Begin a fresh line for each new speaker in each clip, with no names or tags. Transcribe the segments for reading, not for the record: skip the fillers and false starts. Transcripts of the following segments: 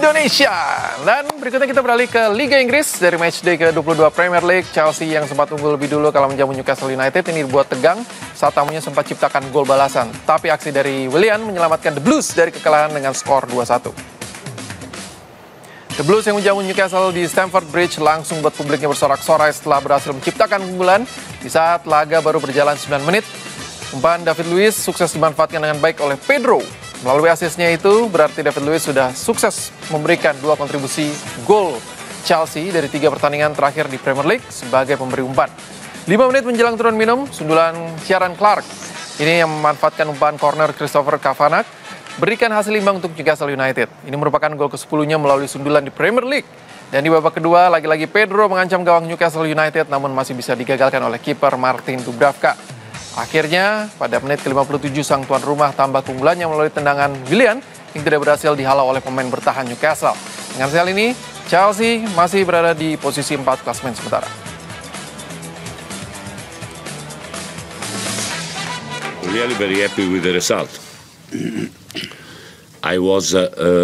Indonesia. Dan berikutnya kita beralih ke Liga Inggris. Dari matchday ke-22 Premier League, Chelsea yang sempat unggul lebih dulu kalau menjamu Newcastle United ini dibuat tegang saat tamunya sempat ciptakan gol balasan. Tapi aksi dari Willian menyelamatkan The Blues dari kekalahan dengan skor 2-1. The Blues yang menjamu Newcastle di Stamford Bridge langsung buat publiknya bersorak-sorai setelah berhasil menciptakan keunggulan di saat laga baru berjalan 9 menit. Umpan David Luiz sukses dimanfaatkan dengan baik oleh Pedro. Melalui asisnya itu, berarti David Luiz sudah sukses memberikan 2 kontribusi gol Chelsea dari 3 pertandingan terakhir di Premier League sebagai pemberi umpan. 5 menit menjelang turun minum, sundulan Ciaran Clark ini yang memanfaatkan umpan corner Christopher Kavanagh berikan hasil imbang untuk Newcastle United. Ini merupakan gol ke-10-nya melalui sundulan di Premier League. Dan di babak kedua, lagi-lagi Pedro mengancam gawang Newcastle United namun masih bisa digagalkan oleh kiper Martin Dubravka. Akhirnya, pada menit ke-57 sang tuan rumah tambah keunggulannya melalui tendangan Willian yang tidak berhasil dihalau oleh pemain bertahan Newcastle. Dengan hasil ini, Chelsea masih berada di posisi 4 klasemen sementara.
Really very happy with the result. I was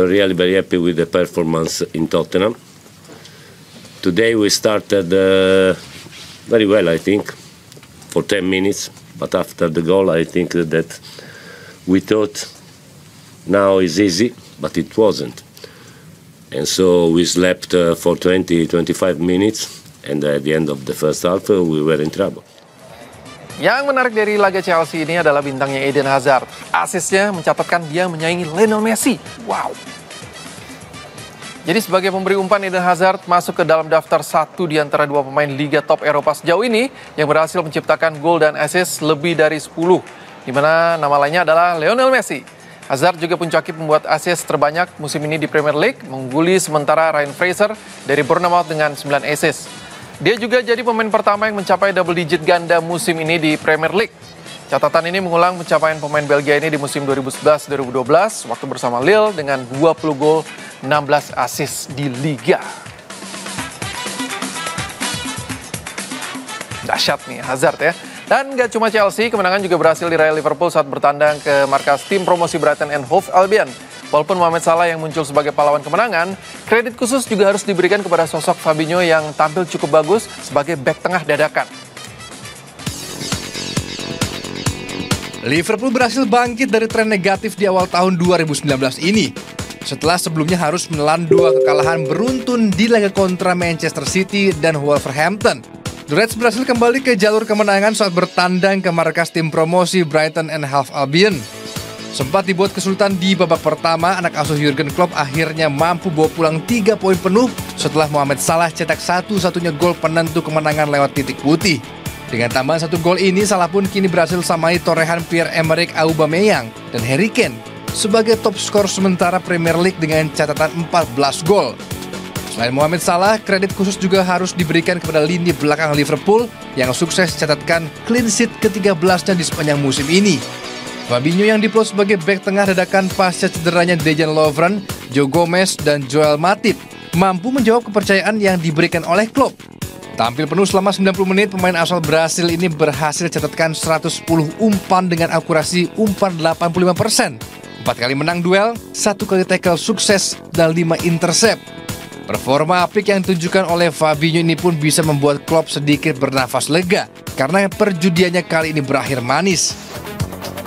really very happy with the performance in Tottenham. Today we started very well, I think, for 10 minutes. But after the goal, I think that we thought now is easy, but it wasn't. And so we slept for 20-25 minutes, and at the end of the first half, we were in trouble.
Yang menarik dari laga Chelsea ini adalah bintangnya Eden Hazard. Asisnya mencatatkan dia menyaingi Lionel Messi. Wow. Jadi sebagai pemberi umpan, Eden Hazard masuk ke dalam daftar 1 di antara 2 pemain Liga top Eropa sejauh ini yang berhasil menciptakan gol dan assist lebih dari 10, di mana nama lainnya adalah Lionel Messi. Hazard juga puncaki membuat assist terbanyak musim ini di Premier League, mengungguli sementara Ryan Fraser dari Bournemouth dengan 9 assist. Dia juga jadi pemain pertama yang mencapai double digit ganda musim ini di Premier League. Catatan ini mengulang pencapaian pemain Belgia ini di musim 2011-2012 waktu bersama Lille dengan 20 gol, 16 assist di Liga. Dahsyat nih Hazard ya. Dan gak cuma Chelsea, kemenangan juga berhasil diraih Liverpool saat bertandang ke markas tim promosi Brighton and Hove Albion. Walaupun Mohamed Salah yang muncul sebagai pahlawan kemenangan, kredit khusus juga harus diberikan kepada sosok Fabinho yang tampil cukup bagus sebagai bek tengah dadakan.
Liverpool berhasil bangkit dari tren negatif di awal tahun 2019 ini. Setelah sebelumnya harus menelan 2 kekalahan beruntun di laga kontra Manchester City dan Wolverhampton. The Reds berhasil kembali ke jalur kemenangan saat bertandang ke markas tim promosi Brighton and Hove Albion. Sempat dibuat kesulitan di babak pertama, anak asuh Jurgen Klopp akhirnya mampu bawa pulang 3 poin penuh setelah Mohamed Salah cetak satu-satunya gol penentu kemenangan lewat titik putih. Dengan tambahan 1 gol ini, Salah pun kini berhasil samai torehan Pierre-Emerick Aubameyang dan Harry Kane sebagai top skor sementara Premier League dengan catatan 14 gol. Selain Mohamed Salah, kredit khusus juga harus diberikan kepada lini belakang Liverpool yang sukses catatkan clean sheet ke-13-nya di sepanjang musim ini. Fabinho yang diplot sebagai bek tengah dadakan pasca cederanya Dejan Lovren, Joe Gomez, dan Joel Matip mampu menjawab kepercayaan yang diberikan oleh Klopp. Tampil penuh selama 90 menit, pemain asal Brasil ini berhasil catatkan 110 umpan dengan akurasi umpan 85%. 4 kali menang duel, 1 kali tackle sukses, dan 5 intercept. Performa apik yang ditunjukkan oleh Fabinho ini pun bisa membuat Klopp sedikit bernafas lega karena perjudiannya kali ini berakhir manis.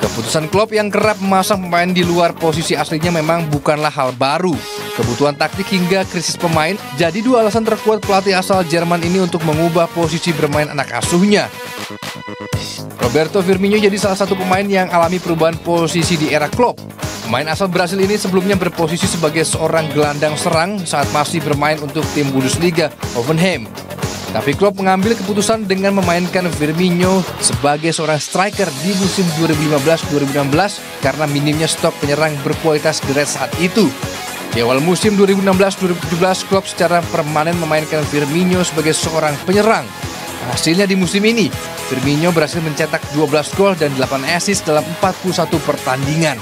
Keputusan Klopp yang kerap memasang pemain di luar posisi aslinya memang bukanlah hal baru. Kebutuhan taktik hingga krisis pemain jadi 2 alasan terkuat pelatih asal Jerman ini untuk mengubah posisi bermain anak asuhnya. Roberto Firmino jadi salah satu pemain yang alami perubahan posisi di era Klopp. Pemain asal Brasil ini sebelumnya berposisi sebagai seorang gelandang serang saat masih bermain untuk tim Bundesliga Hoffenheim. Tapi Klopp mengambil keputusan dengan memainkan Firmino sebagai seorang striker di musim 2015-2016 karena minimnya stok penyerang berkualitas di Reds saat itu. Di awal musim 2016-2017, Klopp secara permanen memainkan Firmino sebagai seorang penyerang. Hasilnya di musim ini, Firmino berhasil mencetak 12 gol dan 8 assist dalam 41 pertandingan.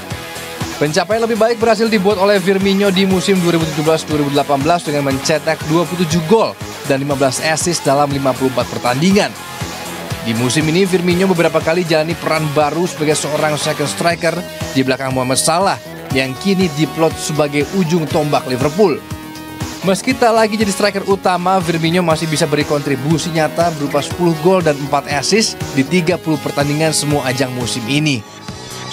Pencapaian lebih baik berhasil dibuat oleh Firmino di musim 2017-2018 dengan mencetak 27 gol dan 15 assist dalam 54 pertandingan. Di musim ini, Firmino beberapa kali jalani peran baru sebagai seorang second striker di belakang Mohamed Salah yang kini diplot sebagai ujung tombak Liverpool. Meski tak lagi jadi striker utama, Firmino masih bisa beri kontribusi nyata berupa 10 gol dan 4 assist di 30 pertandingan semua ajang musim ini.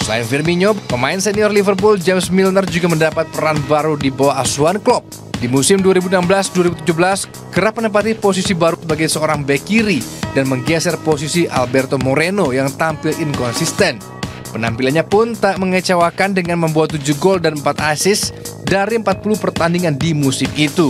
Selain Firmino, pemain senior Liverpool James Milner juga mendapat peran baru di bawah asuhan Klopp. Di musim 2016-2017, kerap menempati posisi baru sebagai seorang bek kiri dan menggeser posisi Alberto Moreno yang tampil inkonsisten. Penampilannya pun tak mengecewakan dengan membuat 7 gol dan 4 assist dari 40 pertandingan di musim itu.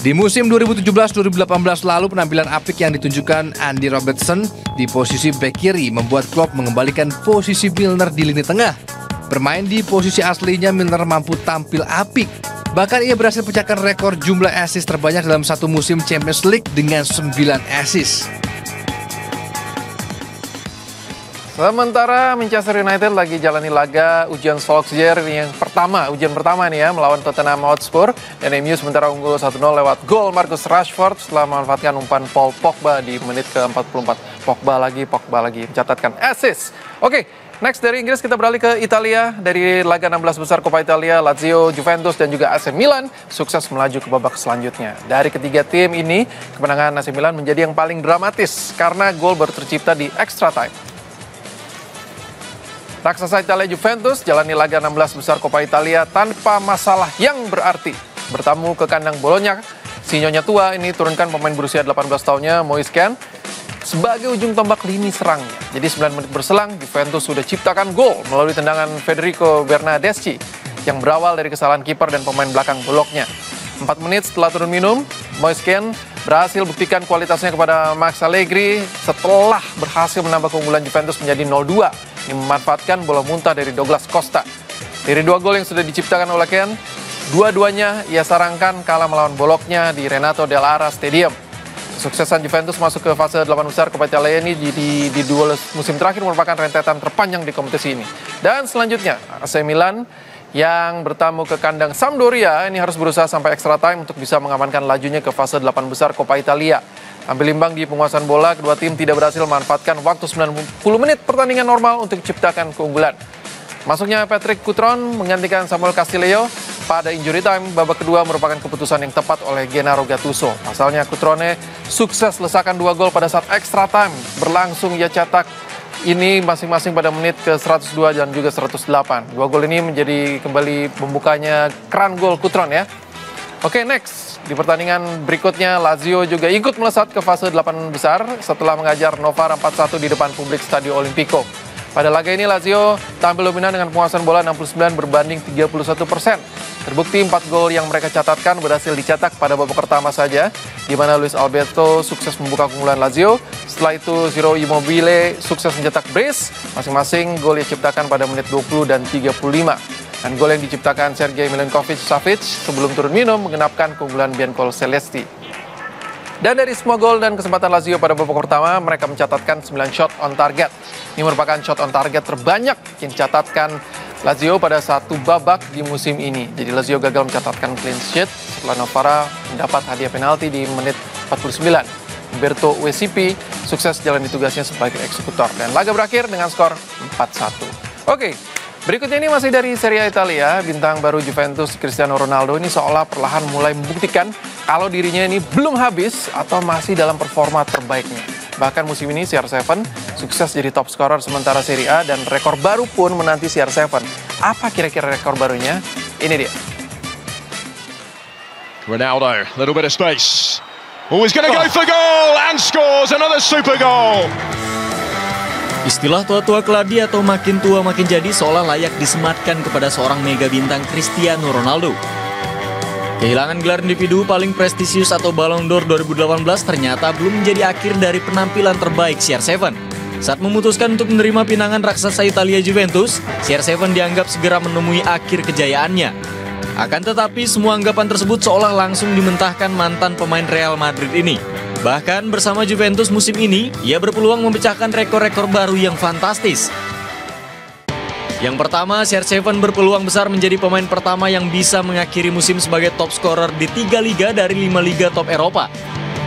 Di musim 2017-2018 lalu, penampilan apik yang ditunjukkan Andy Robertson di posisi bek kiri membuat Klopp mengembalikan posisi Milner di lini tengah. Bermain di posisi aslinya, Milner mampu tampil apik. Bahkan ia berhasil pecahkan rekor jumlah assist terbanyak dalam satu musim Champions League dengan 9 assist.
Sementara Manchester United lagi jalani laga ujian Solskjaer yang ujian pertama nih ya, melawan Tottenham Hotspur. Dan MU sementara unggul 1-0 lewat gol Marcus Rashford setelah memanfaatkan umpan Paul Pogba di menit ke-44. Pogba lagi mencatatkan assist. Oke, next dari Inggris kita beralih ke Italia. Dari laga 16 besar Coppa Italia, Lazio, Juventus, dan juga AC Milan sukses melaju ke babak selanjutnya. Dari ketiga tim ini, kemenangan AC Milan menjadi yang paling dramatis karena gol baru tercipta di extra time. Raksasa Italia Juventus jalani laga 16 besar Coppa Italia tanpa masalah yang berarti. Bertamu ke kandang Bologna, si nyonya tua ini turunkan pemain berusia 18 tahunnya Moise Kean sebagai ujung tombak lini serangnya. Jadi 9 menit berselang, Juventus sudah ciptakan gol melalui tendangan Federico Bernardeschi yang berawal dari kesalahan kiper dan pemain belakang Bologna. 4 menit setelah turun minum, Moise Kean berhasil buktikan kualitasnya kepada Max Allegri setelah berhasil menambah keunggulan Juventus menjadi 0-2. Ini memanfaatkan bola muntah dari Douglas Costa. Dari 2 gol yang sudah diciptakan oleh Kean, dua-duanya ia sarangkan kalah melawan Bologna di Renato Dell'Ara Stadium. Kesuksesan Juventus masuk ke fase 8 besar Coppa Italia ini di 2 musim terakhir merupakan rentetan terpanjang di kompetisi ini. Dan selanjutnya AC Milan yang bertamu ke kandang Sampdoria ini harus berusaha sampai extra time untuk bisa mengamankan lajunya ke fase 8 besar Coppa Italia. Tampil imbang di penguasaan bola, kedua tim tidak berhasil memanfaatkan waktu 90 menit pertandingan normal untuk menciptakan keunggulan. Masuknya Patrick Cutrone menggantikan Samuel Castillejo pada injury time babak kedua merupakan keputusan yang tepat oleh Gennaro Gattuso. Pasalnya Cutrone sukses lesakan 2 gol pada saat extra time berlangsung. Ia cetak ini masing-masing pada menit ke-102 dan juga 108. 2 gol ini menjadi kembali membukanya keran gol Cutrone ya. Oke, next. Di pertandingan berikutnya, Lazio juga ikut melesat ke fase 8 besar setelah mengajar Novara 4-1 di depan publik Stadio Olimpico. Pada laga ini, Lazio tampil dominan dengan penguasaan bola 69 berbanding 31%. Terbukti 4 gol yang mereka catatkan berhasil dicetak pada babak pertama saja, di mana Luis Alberto sukses membuka keunggulan Lazio. Setelah itu, Ciro Immobile sukses mencetak brace, masing-masing gol diciptakan pada menit 20 dan 35. Dan gol yang diciptakan Sergej Milinkovic-Savic sebelum turun minum menggenapkan keunggulan Biancol Celesti. Dan dari semua gol dan kesempatan Lazio pada babak pertama, mereka mencatatkan 9 shot on target. Ini merupakan shot on target terbanyak yang dicatatkan Lazio pada satu babak di musim ini. Jadi Lazio gagal mencatatkan clean sheet setelah Novara mendapat hadiah penalti di menit 49. Umberto Wesipi sukses jalani tugasnya sebagai eksekutor. Dan laga berakhir dengan skor 4-1. Oke. Berikutnya ini masih dari Serie A Italia, bintang baru Juventus Cristiano Ronaldo ini seolah perlahan mulai membuktikan kalau dirinya ini belum habis atau masih dalam performa terbaiknya. Bahkan musim ini CR7 sukses jadi top scorer sementara Serie A dan rekor baru pun menanti CR7. Apa kira-kira rekor barunya? Ini dia.
Ronaldo, little bit of space. Oh, he's going to go for goal and scores another super goal.
Istilah tua-tua keladi atau makin tua makin jadi seolah layak disematkan kepada seorang mega bintang Cristiano Ronaldo. Kehilangan gelar individu paling prestisius atau Ballon d'Or 2018 ternyata belum menjadi akhir dari penampilan terbaik CR7. Saat memutuskan untuk menerima pinangan raksasa Italia Juventus, CR7 dianggap segera menemui akhir kejayaannya. Akan tetapi semua anggapan tersebut seolah langsung dimentahkan mantan pemain Real Madrid ini. Bahkan bersama Juventus musim ini, ia berpeluang memecahkan rekor-rekor baru yang fantastis. Yang pertama, CR7 berpeluang besar menjadi pemain pertama yang bisa mengakhiri musim sebagai top scorer di 3 liga dari 5 liga top Eropa.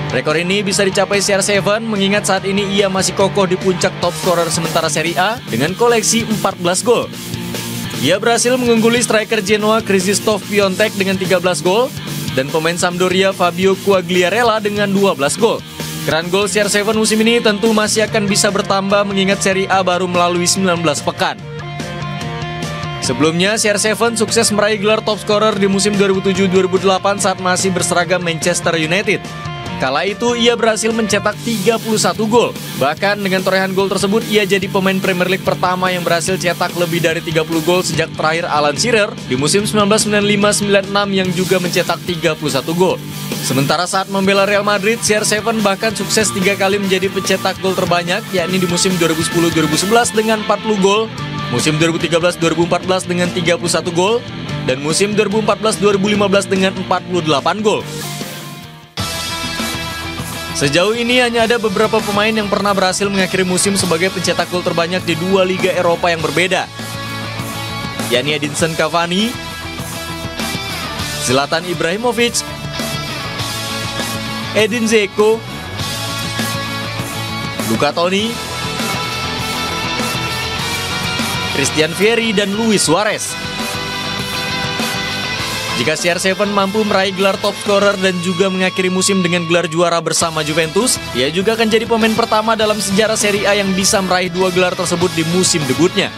Rekor ini bisa dicapai CR7 mengingat saat ini ia masih kokoh di puncak top scorer sementara Serie A dengan koleksi 14 gol. Ia berhasil mengungguli striker Genoa Krzysztof Piątek dengan 13 gol dan pemain Sampdoria Fabio Quagliarella dengan 12 gol. Keran gol CR7 musim ini tentu masih akan bisa bertambah mengingat Serie A baru melalui 19 pekan. Sebelumnya, CR7 sukses meraih gelar top scorer di musim 2007-2008 saat masih berseragam Manchester United. Kala itu, ia berhasil mencetak 31 gol. Bahkan dengan torehan gol tersebut, ia jadi pemain Premier League pertama yang berhasil cetak lebih dari 30 gol sejak terakhir Alan Shearer di musim 1995-96 yang juga mencetak 31 gol. Sementara saat membela Real Madrid, CR7 bahkan sukses 3 kali menjadi pencetak gol terbanyak, yakni di musim 2010-2011 dengan 40 gol, musim 2013-2014 dengan 31 gol, dan musim 2014-2015 dengan 48 gol. Sejauh ini hanya ada beberapa pemain yang pernah berhasil mengakhiri musim sebagai pencetak gol terbanyak di 2 liga Eropa yang berbeda, yakni Edinson Cavani, Zlatan Ibrahimovic, Edin Dzeko, Luca Toni, Christian Vieri, dan Luis Suarez. Jika CR7 mampu meraih gelar top scorer dan juga mengakhiri musim dengan gelar juara bersama Juventus, ia juga akan jadi pemain pertama dalam sejarah Serie A yang bisa meraih 2 gelar tersebut di musim debutnya.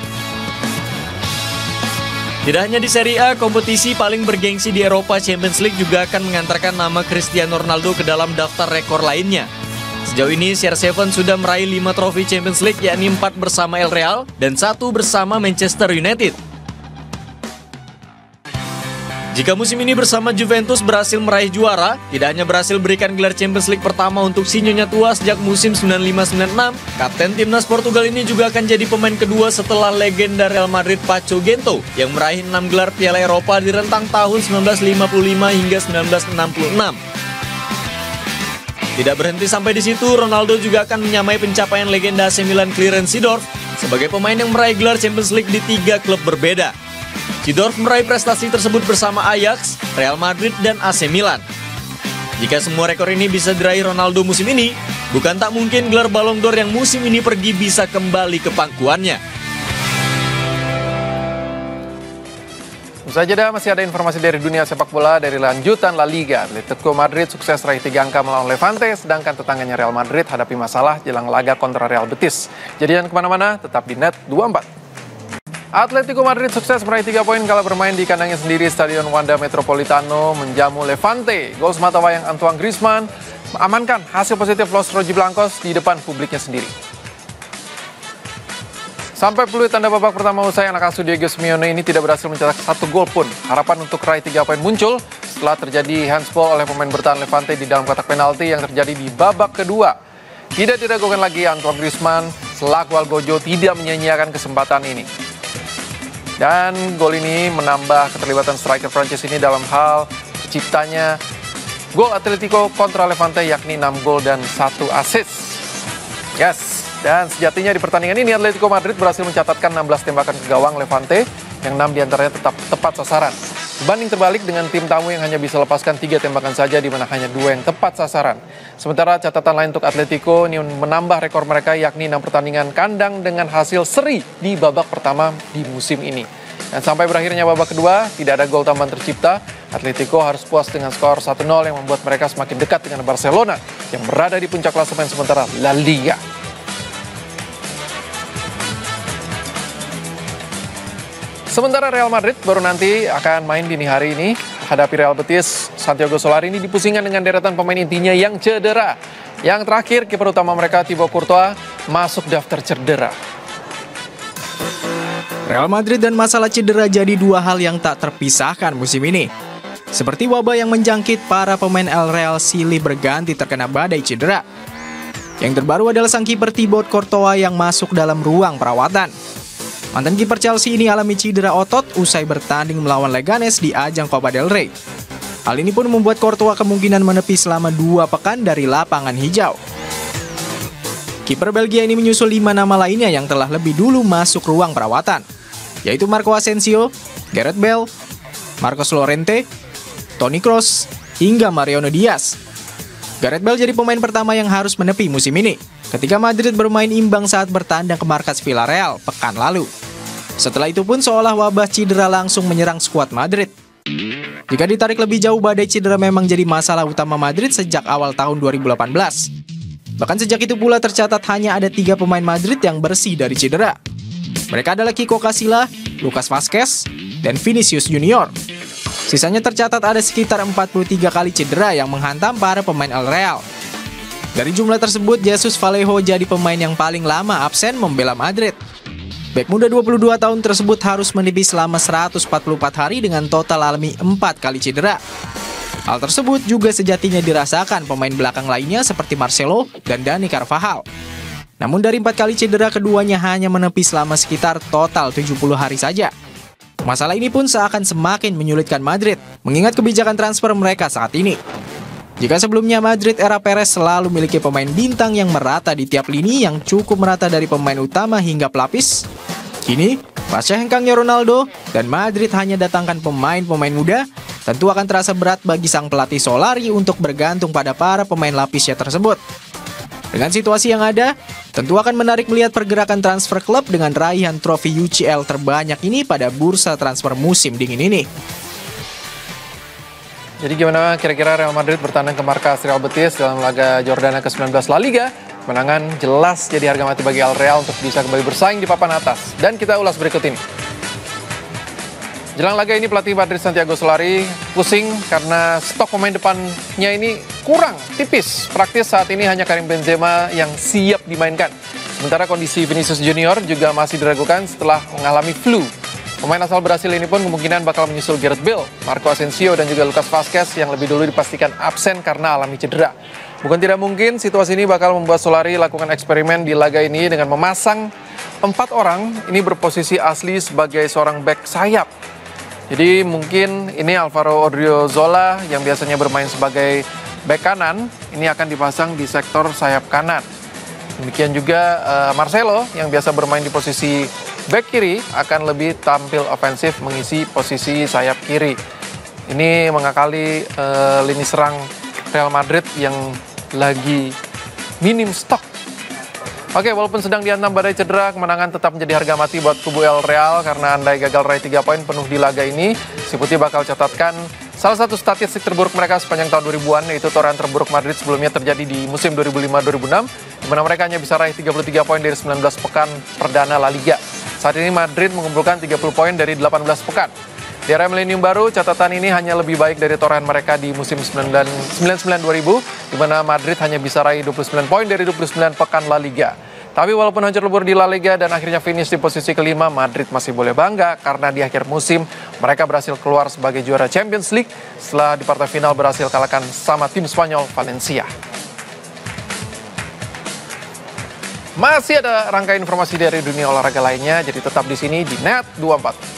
Tidak hanya di Serie A, kompetisi paling bergengsi di Eropa, Champions League juga akan mengantarkan nama Cristiano Ronaldo ke dalam daftar rekor lainnya. Sejauh ini, CR7 sudah meraih 5 trofi Champions League, yakni 4 bersama El Real dan 1 bersama Manchester United. Jika musim ini bersama Juventus berhasil meraih juara, tidak hanya berhasil berikan gelar Champions League pertama untuk si Nyonya tua sejak musim 95-96, kapten timnas Portugal ini juga akan jadi pemain kedua setelah legenda Real Madrid Pacho Gento yang meraih 6 gelar Piala Eropa di rentang tahun 1955 hingga 1966. Tidak berhenti sampai di situ, Ronaldo juga akan menyamai pencapaian legenda AC Milan Clarence Seedorf sebagai pemain yang meraih gelar Champions League di 3 klub berbeda. Seedorf meraih prestasi tersebut bersama Ajax, Real Madrid, dan AC Milan. Jika semua rekor ini bisa diraih Ronaldo musim ini, bukan tak mungkin gelar Ballon d'Or yang musim ini pergi bisa kembali ke pangkuannya.
Usai jeda masih ada informasi dari dunia sepak bola dari lanjutan La Liga. Atletico Madrid sukses raih 3 angka melawan Levante, sedangkan tetangganya Real Madrid hadapi masalah jelang laga kontra Real Betis. Jadi jangan kemana-mana, tetap di Net 24. Atletico Madrid sukses meraih 3 poin kala bermain di kandangnya sendiri Stadion Wanda Metropolitano menjamu Levante. Gol sematawayang Antoine Griezmann mengamankan hasil positif Los Rojiblancos di depan publiknya sendiri. Sampai peluit tanda babak pertama usai, anak asuh Diego Simeone ini tidak berhasil mencetak 1 gol pun. Harapan untuk raih 3 poin muncul setelah terjadi handsball oleh pemain bertahan Levante di dalam kotak penalti yang terjadi di babak kedua. Tidak diragukan lagi, Antoine Griezmann selaku Algojo tidak menyia-nyiakan kesempatan ini. Dan gol ini menambah keterlibatan striker Prancis ini dalam hal terciptanya gol Atletico kontra Levante, yakni 6 gol dan 1 assist. Yes, dan sejatinya di pertandingan ini Atletico Madrid berhasil mencatatkan 16 tembakan ke gawang Levante, yang 6 diantaranya tetap tepat sasaran. Berbanding terbalik dengan tim tamu yang hanya bisa lepaskan 3 tembakan saja, di mana hanya 2 yang tepat sasaran. Sementara catatan lain untuk Atletico ini menambah rekor mereka, yakni 6 pertandingan kandang dengan hasil seri di babak pertama di musim ini. Dan sampai berakhirnya babak kedua, tidak ada gol tambahan tercipta. Atletico harus puas dengan skor 1-0 yang membuat mereka semakin dekat dengan Barcelona yang berada di puncak klasemen sementara La Liga. Sementara Real Madrid baru nanti akan main dini hari ini hadapi Real Betis. Santiago Solari ini dipusingkan dengan deretan pemain intinya yang cedera. Yang terakhir, kiper utama mereka Thibaut Courtois masuk daftar cedera.
Real Madrid dan masalah cedera jadi 2 hal yang tak terpisahkan musim ini. Seperti wabah yang menjangkit, para pemain El Real silih berganti terkena badai cedera. Yang terbaru adalah sang kiper Thibaut Courtois yang masuk dalam ruang perawatan. Mantan kiper Chelsea ini alami cedera otot usai bertanding melawan Leganes di ajang Copa del Rey. Hal ini pun membuat Courtois kemungkinan menepi selama 2 pekan dari lapangan hijau. Kiper Belgia ini menyusul 5 nama lainnya yang telah lebih dulu masuk ruang perawatan, yaitu Marco Asensio, Gareth Bale, Marcos Llorente, Toni Kroos, hingga Mariano Diaz. Gareth Bale jadi pemain pertama yang harus menepi musim ini, ketika Madrid bermain imbang saat bertandang ke markas Villarreal pekan lalu. Setelah itu pun seolah wabah cedera langsung menyerang skuad Madrid. Jika ditarik lebih jauh, badai cedera memang jadi masalah utama Madrid sejak awal tahun 2018. Bahkan sejak itu pula tercatat hanya ada 3 pemain Madrid yang bersih dari cedera. Mereka adalah Kiko Casillas, Lucas Vázquez, dan Vinicius Junior. Sisanya tercatat ada sekitar 43 kali cedera yang menghantam para pemain El Real. Dari jumlah tersebut, Jesus Vallejo jadi pemain yang paling lama absen membela Madrid. Bek muda 22 tahun tersebut harus menipis selama 144 hari dengan total alami 4 kali cedera. Hal tersebut juga sejatinya dirasakan pemain belakang lainnya seperti Marcelo dan Dani Carvajal. Namun dari 4 kali cedera, keduanya hanya menepis selama sekitar total 70 hari saja. Masalah ini pun seakan semakin menyulitkan Madrid, mengingat kebijakan transfer mereka saat ini. Jika sebelumnya Madrid era Perez selalu memiliki pemain bintang yang merata di tiap lini yang cukup merata dari pemain utama hingga pelapis, kini pasca hengkangnya Ronaldo dan Madrid hanya datangkan pemain-pemain muda, tentu akan terasa berat bagi sang pelatih Solari untuk bergantung pada para pemain lapisnya tersebut. Dengan situasi yang ada, tentu akan menarik melihat pergerakan transfer klub dengan raihan trofi UCL terbanyak ini pada bursa transfer musim dingin ini.
Jadi gimana kira-kira Real Madrid bertandang ke markas Real Betis dalam laga Jordana ke-19 La Liga? Kemenangan jelas jadi harga mati bagi El Real untuk bisa kembali bersaing di papan atas. Dan kita ulas berikut ini. Jelang laga ini pelatih Madrid Santiago Solari pusing karena stok pemain depannya ini kurang tipis. Praktis saat ini hanya Karim Benzema yang siap dimainkan. Sementara kondisi Vinicius Junior juga masih diragukan setelah mengalami flu. Pemain asal Brasil ini pun kemungkinan bakal menyusul Gareth Bale, Marco Asensio, dan juga Lucas Vázquez yang lebih dulu dipastikan absen karena alami cedera. Bukan tidak mungkin situasi ini bakal membuat Solari lakukan eksperimen di laga ini dengan memasang 4 orang ini berposisi asli sebagai seorang bek sayap. Jadi mungkin ini Alvaro Odriozola yang biasanya bermain sebagai bek kanan, ini akan dipasang di sektor sayap kanan. Demikian juga Marcelo yang biasa bermain di posisi bek kiri akan lebih tampil ofensif mengisi posisi sayap kiri. Ini mengakali lini serang Real Madrid yang lagi minim stok. Oke, walaupun sedang dihantam badai cedera, kemenangan tetap menjadi harga mati buat kubu El Real karena andai gagal raih 3 poin penuh di laga ini, si Putih bakal catatkan salah satu statistik terburuk mereka sepanjang tahun 2000-an, yaitu torehan terburuk Madrid sebelumnya terjadi di musim 2005-2006, di mana mereka hanya bisa raih 33 poin dari 19 pekan perdana La Liga. Saat ini Madrid mengumpulkan 30 poin dari 18 pekan. Di era milenium baru, catatan ini hanya lebih baik dari torehan mereka di musim 99-2000, di mana Madrid hanya bisa raih 29 poin dari 29 pekan La Liga. Tapi walaupun hancur lebur di La Liga dan akhirnya finish di posisi kelima, Madrid masih boleh bangga karena di akhir musim mereka berhasil keluar sebagai juara Champions League setelah di partai final berhasil kalahkan sama tim Spanyol Valencia. Masih ada rangkaian informasi dari dunia olahraga lainnya, jadi tetap di sini di Net24.